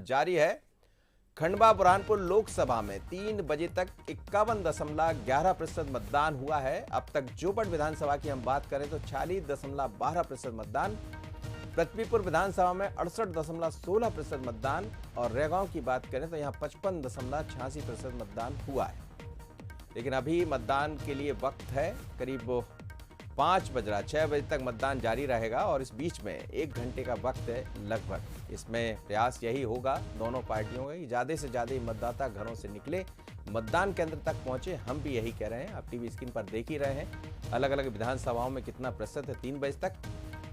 जारी है। खंडवा बुरहानपुर लोकसभा में 3 बजे तक 51.11% मतदान हुआ है। अब तक जोबट विधानसभा की हम बात करें तो 46.12% मतदान, पृथ्वीपुर विधानसभा में 68.16% मतदान और रेगांव की बात करें तो यहां 55.86% मतदान हुआ है। लेकिन अभी मतदान के लिए वक्त है, करीब 5 बज रहा, 6 बजे तक मतदान जारी रहेगा और इस बीच में 1 घंटे का वक्त है लगभग। इसमें प्रयास यही होगा दोनों पार्टियों का कि ज़्यादा से ज़्यादा मतदाता घरों से निकले, मतदान केंद्र तक पहुंचे। हम भी यही कह रहे हैं, आप टीवी स्क्रीन पर देख ही रहे हैं अलग अलग विधानसभाओं में कितना प्रतिशत है। 3 बजे तक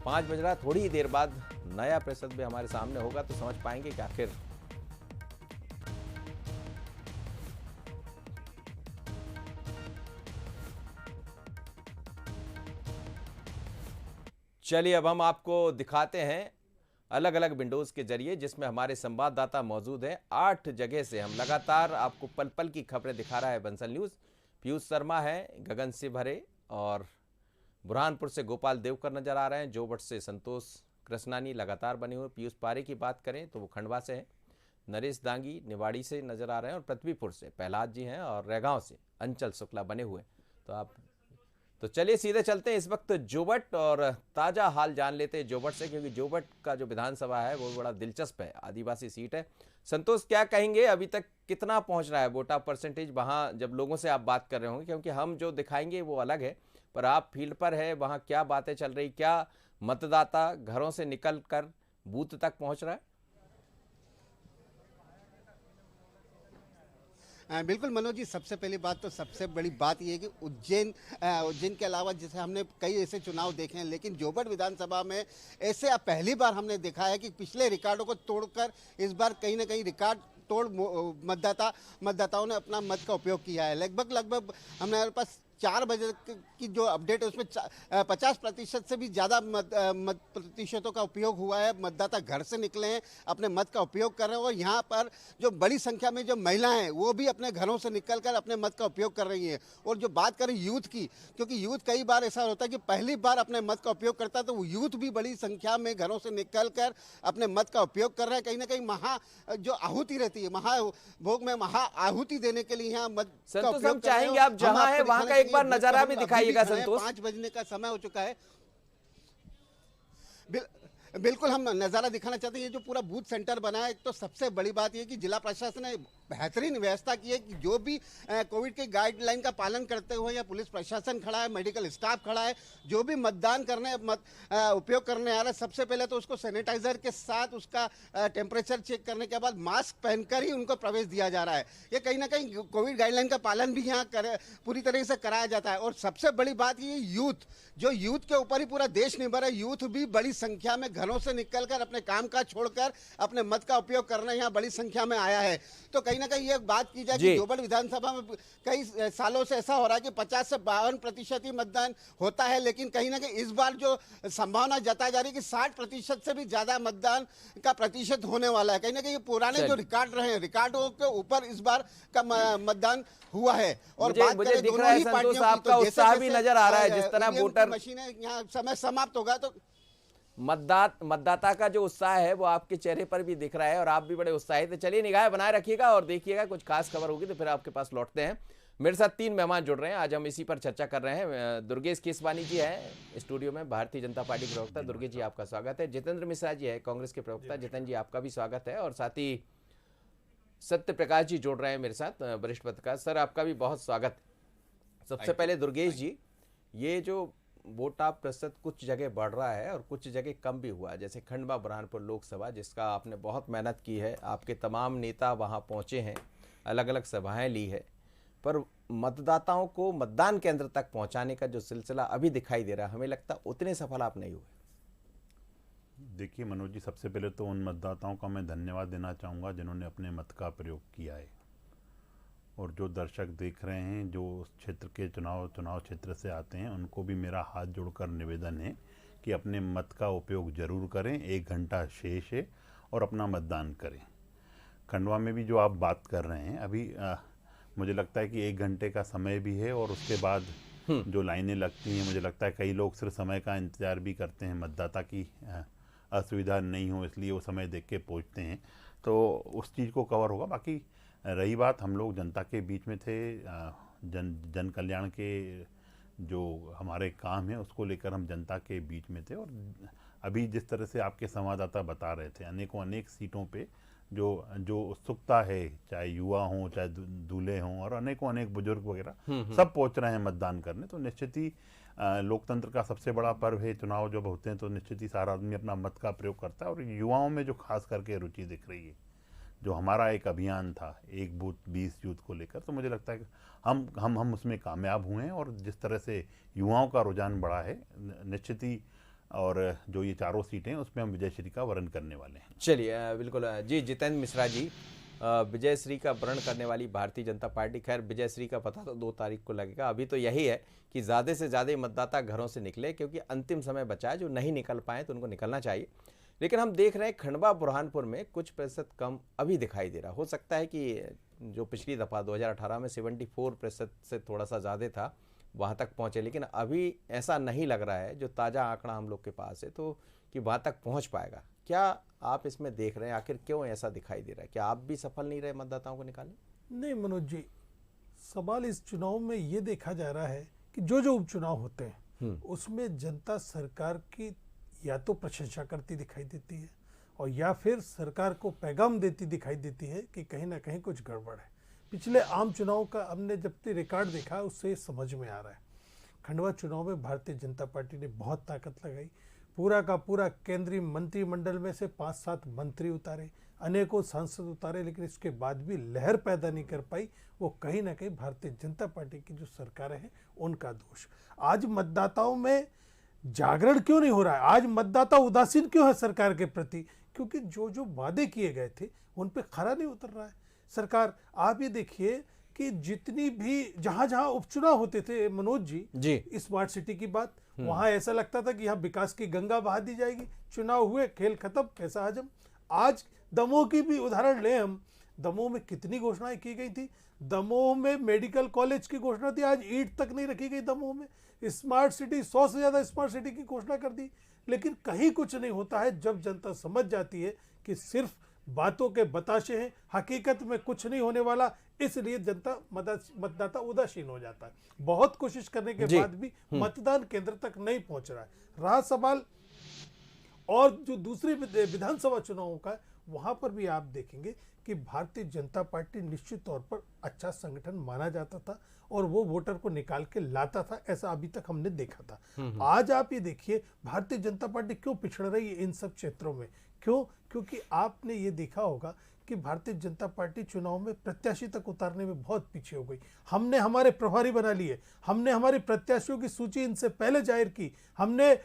5 बज रहा, थोड़ी ही देर बाद नया प्रतिशत भी हमारे सामने होगा तो समझ पाएंगे कि आखिर चलिए अब हम आपको दिखाते हैं अलग अलग विंडोज के जरिए जिसमें हमारे संवाददाता मौजूद हैं। 8 जगह से हम लगातार आपको पल पल की खबरें दिखा रहा है बंसल न्यूज़। पीयूष शर्मा है, गगन से भरे और बुरहानपुर से गोपाल देवकर नजर आ रहे हैं। जोबट से संतोष कृष्णानी लगातार बने हुए। पीयूष पारे की बात करें तो वो खंडवा से हैं। नरेश दांगी निवाड़ी से नजर आ रहे हैं और पृथ्वीपुर से प्रहलाद जी हैं और रेगांव से अंचल शुक्ला बने हुए। तो चलिए सीधे चलते हैं इस वक्त जोबट और ताज़ा हाल जान लेते हैं जोबट से, क्योंकि जोबट का जो विधानसभा है वो बड़ा दिलचस्प है, आदिवासी सीट है। संतोष क्या कहेंगे, अभी तक कितना पहुंच रहा है वोट ऑफ परसेंटेज वहां, जब लोगों से आप बात कर रहे होंगे, क्योंकि हम जो दिखाएंगे वो अलग है, पर आप फील्ड पर है, वहां क्या बातें चल रही, क्या मतदाता घरों से निकल कर बूथ तक पहुंच रहा है? बिल्कुल मनोज जी, सबसे पहली बात तो सबसे बड़ी बात यह है कि उज्जैन के अलावा जैसे हमने कई ऐसे चुनाव देखे हैं, लेकिन जोबट विधानसभा में ऐसे अब पहली बार हमने देखा है कि पिछले रिकॉर्डों को तोड़कर इस बार कहीं ना कहीं रिकॉर्ड तोड़ मतदाताओं ने अपना मत का उपयोग किया है। लगभग हमारे पास 4 बजे की जो अपडेट है उसमें 50% से भी ज़्यादा मत प्रतिशतों का उपयोग हुआ है। मतदाता घर से निकले हैं, अपने मत का उपयोग कर रहे हैं और यहाँ पर जो बड़ी संख्या में जो महिलाएं हैं वो भी अपने घरों से निकलकर अपने मत का उपयोग कर रही हैं। और जो बात करें यूथ की, क्योंकि यूथ कई बार ऐसा होता है कि पहली बार अपने मत का उपयोग करता है, तो वो यूथ भी बड़ी संख्या में घरों से निकल कर अपने मत का उपयोग कर रहा है। कहीं ना कहीं जो आहुति रहती है, महाभोग में आहुति देने के लिए यहाँ मत का उपयोग चाहेंगे आप जहाँ है वहाँ का एक बार नजारा भी दिखाइएगा संतोष। 5 बजने का समय हो चुका है। बिल्कुल हम नज़ारा दिखाना चाहते हैं। ये जो पूरा बूथ सेंटर बना है, तो सबसे बड़ी बात ये कि जिला प्रशासन ने बेहतरीन व्यवस्था की है कि जो भी कोविड के गाइडलाइन का पालन करते हुए या पुलिस प्रशासन खड़ा है, मेडिकल स्टाफ खड़ा है, जो भी मतदान करने उपयोग करने आ रहा है, सबसे पहले तो उसको सैनिटाइजर के साथ उसका टेम्परेचर चेक करने के बाद मास्क पहनकर ही उनको प्रवेश दिया जा रहा है। ये कहीं ना कहीं कोविड गाइडलाइन का पालन भी यहाँ पूरी तरीके से कराया जाता है। और सबसे बड़ी बात ये यूथ के ऊपर ही पूरा देश निर्भर है। यूथ भी बड़ी संख्या में घरों से निकलकर अपने काम काज छोड़कर अपने मत का उपयोग करने यहाँ बड़ी संख्या में आया है। तो कहीं ना कहीं ये बात की जाए कि जोबट विधानसभा में कई सालों से ऐसा हो रहा है कि 50 से 52% ही मतदान होता है, लेकिन कहीं ना कहीं इस बार जो संभावना जताई जा रही है कि 60% से भी ज्यादा मतदान का प्रतिशत होने वाला है। कहीं ना कहीं पुराने जो रिकॉर्ड रहे हैं, रिकॉर्डों के ऊपर इस बार का मतदान हुआ है। और बात करें दोनों ही पार्टियों की, तो जैसे नजर आ रहा है जिस तरह वोटर मशीनें यहाँ समय समाप्त होगा तो मतदाता का जो उत्साह है वो आपके चेहरे पर भी दिख रहा है और आप भी बड़े उत्साहित हैं। चलिए निगाह बनाए रखिएगा और देखिएगा, कुछ खास खबर होगी तो फिर आपके पास लौटते हैं। मेरे साथ 3 मेहमान जुड़ रहे हैं, आज हम इसी पर चर्चा कर रहे हैं। दुर्गेश केसवानी जी हैं स्टूडियो में, भारतीय जनता पार्टी के प्रवक्ता। दुर्गेश जी आपका स्वागत है। जितेंद्र मिश्रा जी है कांग्रेस के प्रवक्ता। जितेंद्र जी आपका भी स्वागत है। और साथ ही सत्य प्रकाश जी जुड़ रहे हैं मेरे साथ, वरिष्ठ पत्रकार। सर आपका भी बहुत स्वागत है। सबसे पहले दुर्गेश जी, ये जो वोट ऑफ प्रतिशत कुछ जगह बढ़ रहा है और कुछ जगह कम भी हुआ है, जैसे खंडवा बुरहानपुर लोकसभा जिसका आपने बहुत मेहनत की है, आपके तमाम नेता वहां पहुंचे हैं, अलग अलग सभाएं ली है, पर मतदाताओं को मतदान केंद्र तक पहुंचाने का जो सिलसिला अभी दिखाई दे रहा है, हमें लगता है उतने सफल आप नहीं हुए। देखिए मनोज जी, सबसे पहले तो उन मतदाताओं का मैं धन्यवाद देना चाहूँगा जिन्होंने अपने मत का प्रयोग किया है। और जो दर्शक देख रहे हैं, जो उस क्षेत्र के चुनाव क्षेत्र से आते हैं, उनको भी मेरा हाथ जोड़कर निवेदन है कि अपने मत का उपयोग जरूर करें। 1 घंटा शेष है और अपना मतदान करें। खंडवा में भी जो आप बात कर रहे हैं, अभी मुझे लगता है कि 1 घंटे का समय भी है और उसके बाद जो लाइनें लगती हैं, मुझे लगता है कई लोग सिर्फ समय का इंतजार भी करते हैं, मतदाता की असुविधा नहीं हो इसलिए वो समय देख के पहुँचते हैं। तो उस चीज़ को कवर होगा। बाकी रही बात, हम लोग जनता के बीच में थे, जन कल्याण के जो हमारे काम है उसको लेकर हम जनता के बीच में थे। और अभी जिस तरह से आपके संवाददाता बता रहे थे, अनेक सीटों पे जो उत्सुकता है, चाहे युवा हों, चाहे दूल्हे हों, और अनेक बुजुर्ग वगैरह सब पहुंच रहे हैं मतदान करने। तो निश्चित ही लोकतंत्र का सबसे बड़ा पर्व है। चुनाव जब होते हैं तो निश्चित ही सारा आदमी अपना मत का प्रयोग करता है। और युवाओं में जो खास करके रुचि दिख रही है, जो हमारा एक अभियान था एक बूथ 20 यूथ को लेकर, तो मुझे लगता है कि हम उसमें कामयाब हुए हैं। और जिस तरह से युवाओं का रुझान बढ़ा है, निश्चित ही, और जो ये चारों सीटें हैं उसमें हम विजयश्री का वरण करने वाले हैं। चलिए बिल्कुल जी। जितेंद्र मिश्रा जी, विजयश्री का वरण करने वाली भारतीय जनता पार्टी, खैर विजयश्री का पता तो 2 तारीख को लगेगा। अभी तो यही है कि ज़्यादा से ज़्यादा मतदाता घरों से निकले, क्योंकि अंतिम समय बचा है। जो नहीं निकल पाए तो उनको निकलना चाहिए। लेकिन हम देख रहे हैं खंडवा बुरहानपुर में कुछ प्रतिशत कम अभी दिखाई दे रहा। हो सकता है कि जो पिछली दफ़ा 2018 में 74% से थोड़ा सा ज़्यादा था, वहाँ तक पहुँचे, लेकिन अभी ऐसा नहीं लग रहा है, जो ताज़ा आंकड़ा हम लोग के पास है, तो कि वहाँ तक पहुँच पाएगा। क्या आप इसमें देख रहे हैं, आखिर क्यों ऐसा दिखाई दे रहा है? क्या आप भी सफल नहीं रहे मतदाताओं को निकालने? नहीं मनोज जी, सवाल इस चुनाव में ये देखा जा रहा है कि जो उपचुनाव होते हैं उसमें जनता सरकार की या तो प्रशंसा करती दिखाई देती है, और या फिर सरकार को पैगाम देती दिखाई देती है कि कहीं ना कहीं कुछ गड़बड़ है। पिछले आम चुनाव का हमने जब तक रिकॉर्ड देखा उससे समझ में आ रहा है। खंडवा चुनाव में भारतीय जनता पार्टी ने बहुत ताकत लगाई। पूरा का पूरा केंद्रीय मंत्रिमंडल में से 5-7 मंत्री उतारे, अनेकों सांसद उतारे, लेकिन इसके बाद भी लहर पैदा नहीं कर पाई। वो कहीं ना कहीं भारतीय जनता पार्टी की जो सरकारें हैं उनका दोष। आज मतदाताओं में जागरण क्यों नहीं हो रहा है? आज मतदाता उदासीन क्यों है सरकार के प्रति? क्योंकि जो वादे किए गए थे उन पे खरा नहीं उतर रहा है सरकार। आप ये देखिए कि जितनी भी जहां उपचुनाव होते थे मनोज जी, स्मार्ट सिटी की बात, वहां ऐसा लगता था कि यहाँ विकास की गंगा बहा दी जाएगी। चुनाव हुए, खेल खत्म, पैसा हजम। आज दमोह की भी उदाहरण लें हम, दमोह में कितनी घोषणाएं की गई थी। दमोह में मेडिकल कॉलेज की घोषणा थी, आज ईंट तक नहीं रखी गई दमोह में। स्मार्ट सिटी, 100 से ज्यादा स्मार्ट सिटी की घोषणा कर दी, लेकिन कहीं कुछ नहीं होता है। जब जनता समझ जाती है कि सिर्फ बातों के बताशे हैं, हकीकत में कुछ नहीं होने वाला, इसलिए जनता मतदाता उदासीन हो जाता है। बहुत कोशिश करने के बाद भी मतदान केंद्र तक नहीं पहुंच रहा है। रहा सवाल और जो दूसरे विधानसभा चुनावों का, वहां पर भी आप देखेंगे कि भारतीय जनता पार्टी निश्चित तौर पर अच्छा संगठन माना जाता था और वो वोटर को निकाल के लाता था, ऐसा अभी तक हमने देखा था। आज आप ये देखिए भारतीय जनता पार्टी क्यों पिछड़ रही है इन सब क्षेत्रों में। क्यों? क्योंकि आपने ये देखा होगा कि भारतीय जनता पार्टी चुनाव में प्रत्याशी तक उतारने में बहुत पीछे हो गई। हमने हमारे प्रभारी बना लिए, हमने हमारे प्रत्याशियों की सूची इनसे पहले जाहिर की, हमने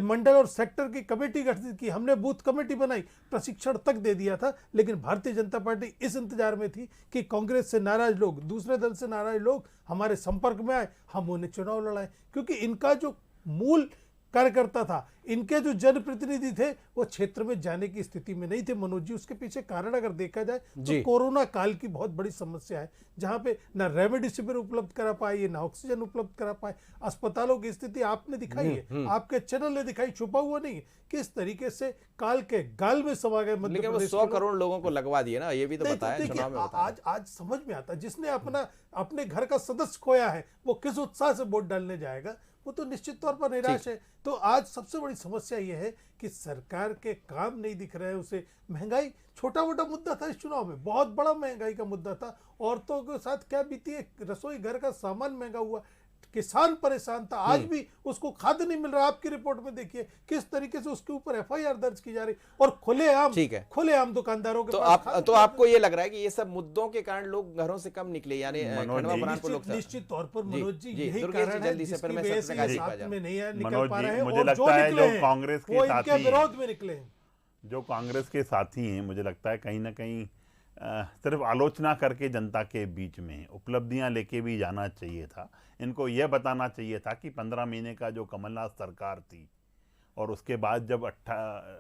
मंडल और सेक्टर की कमेटी गठित की, हमने बूथ कमेटी बनाई, प्रशिक्षण तक दे दिया था। लेकिन भारतीय जनता पार्टी इस इंतजार में थी कि कांग्रेस से नाराज लोग, दूसरे दल से नाराज लोग हमारे संपर्क में आए, हम उन्हें चुनाव लड़ाए। क्योंकि इनका जो मूल कार्यकर्ता था, इनके जो जनप्रतिनिधि थे, वो क्षेत्र में जाने की स्थिति में नहीं थे मनोज जी। उसके पीछे कारण अगर देखा जाए तो कोरोना काल की बहुत बड़ी समस्या है, जहां पे ना रेमडेसिविर उपलब्ध करा पाए, ना ऑक्सीजन उपलब्ध करा पाए। अस्पतालों की स्थिति आपने दिखाई है, आपके चैनल ने दिखाई, छुपा हुआ नहीं है, किस तरीके से काल के गाल में समा गए मध्य प्रदेश। 100 करोड़ लोगों को लगवा दिए ना, ये भी तो बताया चुनाव में। आज समझ में आता है, जिसने अपने घर का सदस्य खोया है वो किस उत्साह से वोट डालने जाएगा, वो तो निश्चित तौर पर निराश है। तो आज सबसे बड़ी समस्या यह है कि सरकार के काम नहीं दिख रहे हैं उसे। महंगाई छोटा मोटा मुद्दा था इस चुनाव में, बहुत बड़ा महंगाई का मुद्दा था। औरतों के साथ क्या बीती है, रसोई घर का सामान महंगा हुआ, किसान परेशान था, आज भी उसको खाद्य नहीं मिल रहा। आपकी रिपोर्ट में देखिए किस तरीके से उसके ऊपर एफआईआर दर्ज की जा रही, और खुलेआम दुकानदारों के पास। तो आपको ये लग रहा है कि ये सब मुद्दों के कारण लोग घरों से कम निकले, यानी निश्चित तौर पर मनोज जी यही कारण है जिसकी वजह से साथ में नहीं निकल पा रहे हैं। मुझे लगता है जो कांग्रेस के साथी विरोध में निकले हैं, जो कांग्रेस के साथी हैं, मुझे लगता है कहीं ना कहीं सिर्फ आलोचना करके जनता के बीच में उपलब्धियां लेके भी जाना चाहिए था। इनको यह बताना चाहिए था कि 15 महीने का जो कमलनाथ सरकार थी, और उसके बाद जब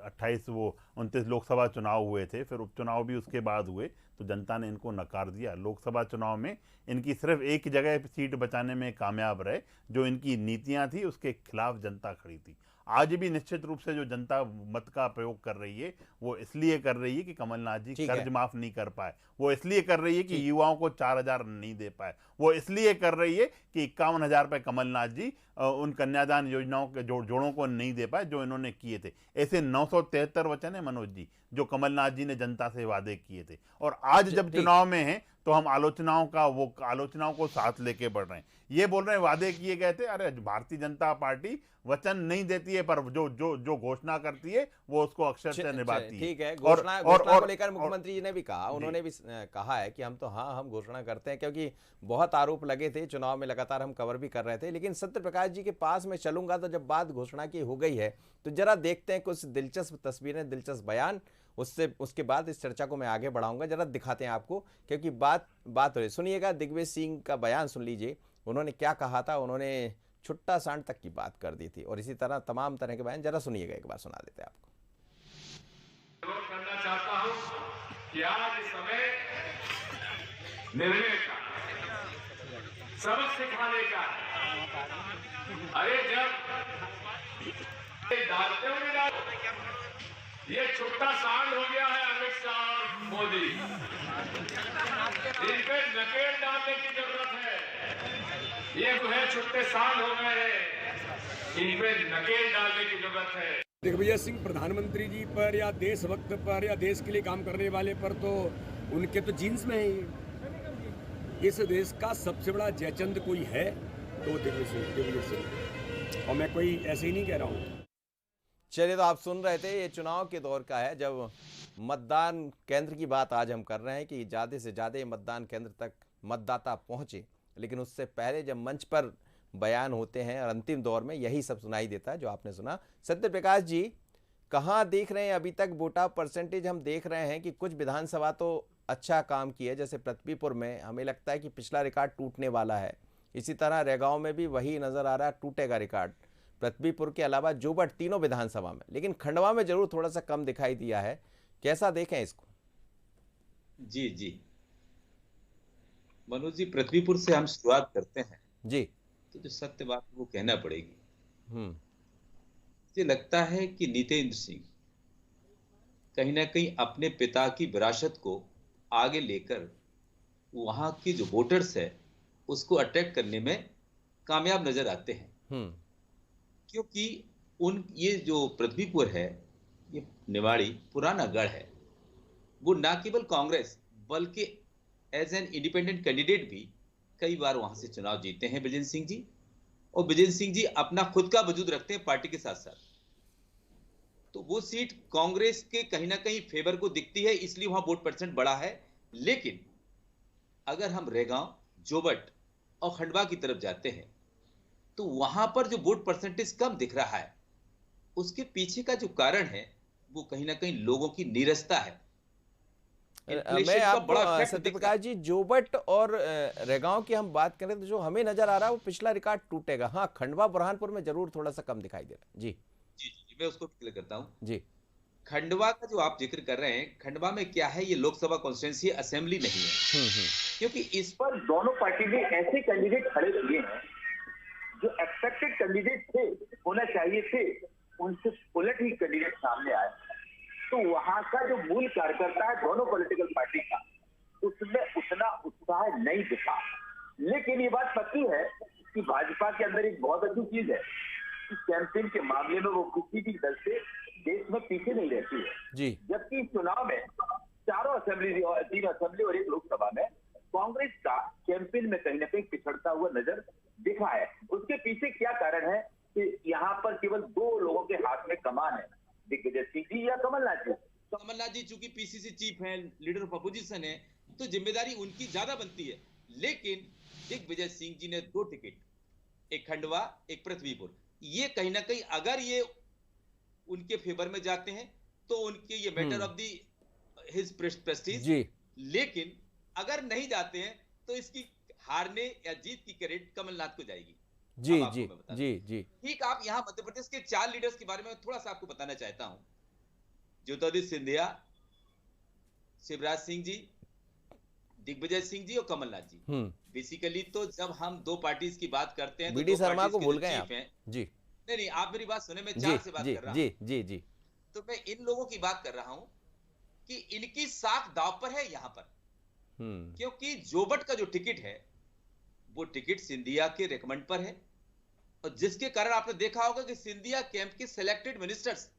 29 लोकसभा चुनाव हुए थे, फिर उपचुनाव भी उसके बाद हुए, तो जनता ने इनको नकार दिया। लोकसभा चुनाव में इनकी सिर्फ एक जगह सीट बचाने में कामयाब रहे, जो इनकी नीतियां थी उसके खिलाफ जनता खड़ी थी। आज भी निश्चित रूप से जो जनता मत का प्रयोग कर रही है वो इसलिए कर रही है कि कमलनाथ जी कर्ज माफ नहीं कर पाए, वो इसलिए कर रही है कि युवाओं को 4,000 नहीं दे पाए, वो इसलिए कर रही है कि 51,000 रुपए कमलनाथ जी उन कन्यादान योजनाओं के जोड़ों को नहीं दे पाए जो इन्होंने किए थे। ऐसे 973 वचन है मनोज जी जो कमलनाथ जी ने जनता से वादे किए थे, और आज जब चुनाव में हैं तो हम आलोचनाओं को साथ लेके बढ़ रहे हैं। ये बोल रहे हैं वादे किए गए थे। अरे भारतीय जनता पार्टी वचन नहीं देती है, पर जो घोषणा करती है वो उसको अक्षर से निभाती है। ठीक है, घोषणा को लेकर मुख्यमंत्री जी ने भी कहा, उन्होंने भी कहा है कि हम घोषणा करते हैं, क्योंकि बहुत आरोप लगे थे चुनाव में, लगातार हम कवर भी कर रहे थे। लेकिन सत्य प्रकाश जी के पास में चलूंगा तो जब बात घोषणा की हो गई है तो जरा देखते हैं कुछ दिलचस्प तस्वीरें, दिलचस्प बयान, उसके बाद इस चर्चा को मैं आगे बढ़ाऊंगा। जरा दिखाते हैं आपको, क्योंकि बात हो रही। सुनिएगा, दिग्विजय सिंह का बयान सुन लीजिए, उन्होंने क्या कहा था। उन्होंने छुट्टा सांड तक की बात कर दी थी, और इसी तरह तमाम तरह के बयान जरा सुनिएगा, एक बार सुना देते हैं आपको। करना चाहता हूं कि आज समय निर्णय का, सबक सिखाने का। अरे जब डालते हुए ये छुट्टा सांड हो गया है अमित शाह और मोदी, इन पे नकेल डालने की जरूरत है। ये जो है छुट्टे सांड हो गए हैं, इन पे नकेल डालने की जरूरत है। दिग्विजय सिंह प्रधानमंत्री जी पर या देशभक्त पर या देश के लिए काम करने वाले पर तो उनके तो जीन्स में है। इस देश का सबसे बड़ा जयचंद कोई है तो दिग्विजय सिंह, और मैं कोई ऐसे ही नहीं कह रहा हूँ। चलिए, तो आप सुन रहे थे, ये चुनाव के दौर का है, जब मतदान केंद्र की बात आज हम कर रहे हैं कि ज़्यादा से ज़्यादा मतदान केंद्र तक मतदाता पहुँचे। लेकिन उससे पहले जब मंच पर बयान होते हैं और अंतिम दौर में यही सब सुनाई देता है जो आपने सुना। सत्य प्रकाश जी, कहाँ देख रहे हैं अभी तक वोटा परसेंटेज? हम देख रहे हैं कि कुछ विधानसभा तो अच्छा काम की है, जैसे पृथ्वीपुर में हमें लगता है कि पिछला रिकॉर्ड टूटने वाला है। इसी तरह रेगांव में भी वही नज़र आ रहा है, टूटेगा रिकॉर्ड। पृथ्वीपुर के अलावा जोबट, तीनों विधानसभा में। लेकिन खंडवा में जरूर थोड़ा सा कम दिखाई दिया है। कैसा देखें इसको? जी मनोज जी, पृथ्वीपुर से हम शुरुआत करते हैं जी। तो जो सत्य बात वो कहना पड़ेगी। मुझे लगता है कि नितेंद्र सिंह कहीं ना कहीं अपने पिता की विरासत को आगे लेकर वहां की जो वोटर्स है उसको अट्रैक्ट करने में कामयाब नजर आते हैं। क्योंकि ये जो पृथ्वीपुर है, ये निवाड़ी पुराना गढ़ है। वो ना केवल कांग्रेस बल्कि एज एन इंडिपेंडेंट कैंडिडेट भी कई बार वहां से चुनाव जीते हैं विजेंद्र सिंह जी। और विजेंद्र सिंह जी अपना खुद का वजूद रखते हैं पार्टी के साथ साथ, तो वो सीट कांग्रेस के कहीं ना कहीं फेवर को दिखती है, इसलिए वहां वोट परसेंट बढ़ा है। लेकिन अगर हम रेगांव, जोबट और खंडवा की तरफ जाते हैं तो वहां पर जो वोट परसेंटेज कम दिख रहा है, उसके पीछे का जो कारण है वो कहीं ना कहीं लोगों की नीरसता है। मैं आपको सत्य प्रकाश जी, जोबट और रेगांव की हम बात करें तो जो हमें नजर आ रहा है वो पिछला रिकॉर्ड टूटेगा। हाँ, खंडवा बुरहानपुर में जरूर थोड़ा सा कम दिखाई दे रहा है। जी मैं उसको क्लियर करता हूं जी। खंडवा का जो आप जिक्र कर रहे हैं, खंडवा में क्या है, ये लोकसभा कॉन्स्टिट्यूंसी असेंबली नहीं है। क्योंकि इस पर दोनों पार्टी ने ऐसे कैंडिडेट खड़े किए हैं जो एक्सपेक्टेड कैंडिडेट थे, होना चाहिए थे, उनसे उलट ही कैंडिडेट सामने आए। तो वहां का जो मूल कार्यकर्ता है दोनों पॉलिटिकल पार्टी का, उसमें उतना उत्साह नहीं दिखा। लेकिन ये बात पक्की है कि भाजपा के अंदर एक बहुत अच्छी चीज है कि कैंपेन के मामले में वो किसी भी दल से देश में पीछे नहीं रहती है जी। जबकि इस चुनाव में चारों असेंबली, 3 असेंबली और 1 लोकसभा में कांग्रेस का कैंपेन में कहीं ना कहीं पिछड़ता हुआ नजर दिखा है। उसके पीछे क्या कारण है कि यहाँ पर केवल 2 लोगों के हाथ में कमान है, दिग्विजय सिंह जी या कमलनाथ जी। कमलनाथ जी चूंकि पीसीसी चीफ हैं, लीडर ऑफ अपोजिशन है, तो जिम्मेदारी उनकी ज्यादा बनती है। लेकिन दिग्विजय सिंह जी ने 2 टिकट, एक खंडवा एक पृथ्वीपुर, ये कहीं ना कहीं अगर ये उनके फेवर में जाते हैं तो उनके ये matter of the his Prestige. लेकिन अगर नहीं जाते हैं तो इसकी हारने या जीत की क्रेडिट कमलनाथ को जाएगी। जी। ठीक, आप यहां मध्य प्रदेश के 4 लीडर्स के बारे में थोड़ा सा आपको बताना चाहता हूं। ज्योतिरादित्य सिंधिया, शिवराज सिंह जी, दिग्विजय सिंह जी और कमलनाथ जी। बेसिकली तो जब हम 2 पार्टीज की बात करते हैं तो बीडी शर्मा को भूल गए आप। जी, नहीं नहीं, आप मेरी बात सुने, मैं जी 4 से बात जी कर रहा हूं। जी जी जी। तो मैं इन लोगों की बात कर रहा हूं कि इनकी साख दांव पर है यहां पर, हम्म। क्योंकि जोबट का जो टिकट है वो टिकट सिंधिया के रेकमेंड पर है, और जिसके कारण आपने देखा होगा कि सिंधिया कैंप के सिलेक्टेड मिनिस्टर्स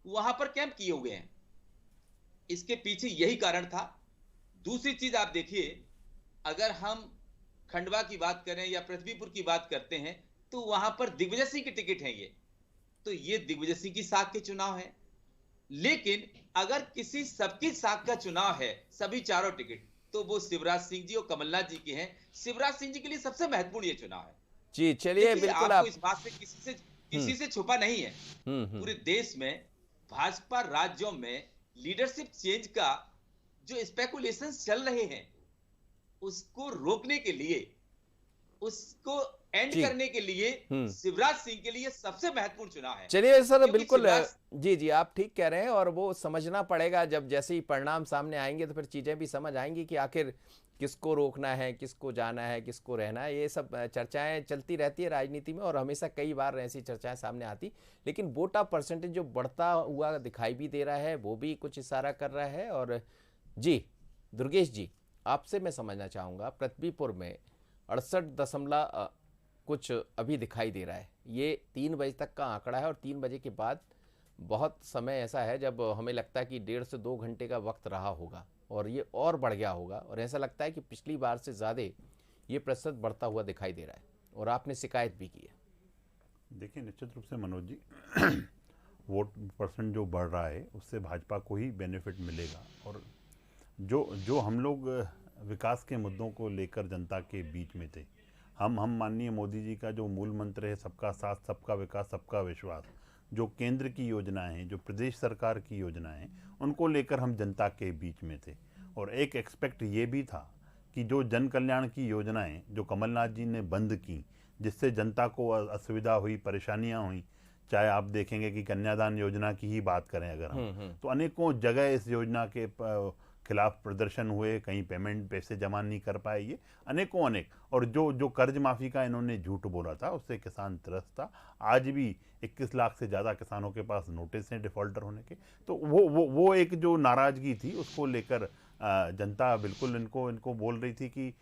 वहां पर कैंप किए हुए हैं। इसके पीछे यही कारण था। दूसरी चीज आप देखिए, अगर हम खंडवा की बात करें या पृथ्वीपुर की बात करते हैं, तो वहां पर दिग्विजय सिंह के टिकट हैं ये, तो ये दिग्विजय सिंह की साख के चुनाव है। लेकिन अगर किसी सबकी साख का चुनाव है, सभी चारों टिकट, तो वो शिवराज सिंह जी और कमलनाथ जी के हैं। शिवराज सिंह जी के लिए सबसे महत्वपूर्ण ये चुनाव है। जी चलिए, देखिए, बिल्कुल आपको आप। इस बात से किसी से छुपा नहीं है, पूरे देश में भाजपा राज्यों में लीडरशिप चेंज का जो स्पेकुलेशंस चल रहे हैं, उसको रोकने के लिए, उसको एंड जी। करने के लिए शिवराज सिंह के लिए सबसे महत्वपूर्ण चुनाव है। चलिए सर, क्योंकि बिल्कुल शिवराज, जी जी, आप ठीक कह रहे हैं, और वो समझना पड़ेगा। जब जैसे ही परिणाम सामने आएंगे तो फिर चीज़ें भी समझ आएंगी कि आखिर किसको रोकना है, किसको जाना है, किसको रहना है। ये सब चर्चाएं चलती रहती है राजनीति में, और हमेशा कई बार ऐसी चर्चाएं सामने आती। लेकिन वोटा परसेंटेज जो बढ़ता हुआ दिखाई भी दे रहा है, वो भी कुछ इशारा कर रहा है। और जी दुर्गेश जी, आपसे मैं समझना चाहूँगा, पृथ्वीपुर में 68 कुछ अभी दिखाई दे रहा है। ये 3 बजे तक का आंकड़ा है, और 3 बजे के बाद बहुत समय ऐसा है जब हमें लगता है कि 1.5 से 2 घंटे का वक्त रहा होगा, और ये और बढ़ गया होगा। और ऐसा लगता है कि पिछली बार से ज़्यादा ये प्रतिशत बढ़ता हुआ दिखाई दे रहा है, और आपने शिकायत भी की है। देखिए, निश्चित रूप से मनोज जी, वोट परसेंट जो बढ़ रहा है उससे भाजपा को ही बेनिफिट मिलेगा। और जो जो हम लोग विकास के मुद्दों को लेकर जनता के बीच में थे, हम माननीय मोदी जी का जो मूल मंत्र है, सबका साथ, सबका विकास, सबका विश्वास, जो केंद्र की योजनाएं हैं, जो प्रदेश सरकार की योजनाएं हैं, उनको लेकर हम जनता के बीच में थे। और एक एक्सपेक्ट ये भी था कि जो जन कल्याण की योजनाएं जो कमलनाथ जी ने बंद की, जिससे जनता को असुविधा हुई, परेशानियां हुई, चाहे आप देखेंगे कि कन्यादान योजना की ही बात करें अगर हम, तो अनेकों जगह इस योजना के खिलाफ प्रदर्शन हुए, कहीं पेमेंट पैसे जमा नहीं कर पाए, ये अनेक। और जो कर्ज माफ़ी का इन्होंने झूठ बोला था, उससे किसान त्रस्त था। आज भी 21 लाख से ज़्यादा किसानों के पास नोटिस हैं डिफ़ॉल्टर होने के। तो वो एक जो नाराज़गी थी, उसको लेकर जनता बिल्कुल इनको बोल रही थी कि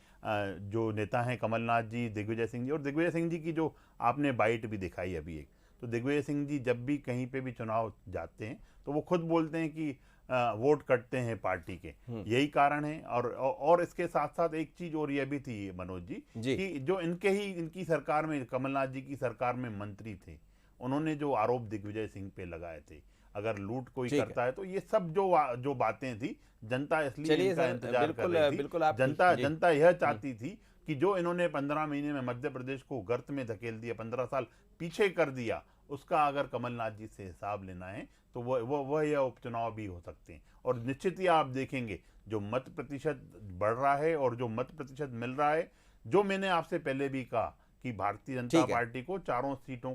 जो नेता हैं कमलनाथ जी, दिग्विजय सिंह जी, और दिग्विजय सिंह जी की जो आपने बाइट भी दिखाई अभी एक, तो दिग्विजय सिंह जी जब भी कहीं पे भी चुनाव जाते हैं तो वो खुद बोलते हैं कि वोट कटते हैं पार्टी के। यही कारण है। और इसके साथ साथ एक चीज और ये भी थी मनोज जी, कि जो इनकी सरकार में, कमलनाथ जी की सरकार में मंत्री थे, उन्होंने जो आरोप दिग्विजय सिंह पे लगाए थे, अगर लूट कोई करता है, तो ये सब जो बातें थी, जनता इसलिए इनका इंतजार कर रही थी। जनता यह चाहती थी कि जो इन्होंने 15 महीने में मध्य प्रदेश को गर्त में धकेल दिया, 15 साल पीछे कर दिया, उसका अगर कमलनाथ जी से हिसाब लेना है तो वह यह उपचुनाव भी हो सकते हैं। और निश्चित ही आप देखेंगे जो मत प्रतिशत बढ़ रहा है और जो मत प्रतिशत मिल रहा है, जो मैंने आपसे पहले भी कहा कि भारतीय जनता पार्टी को 4 सीटों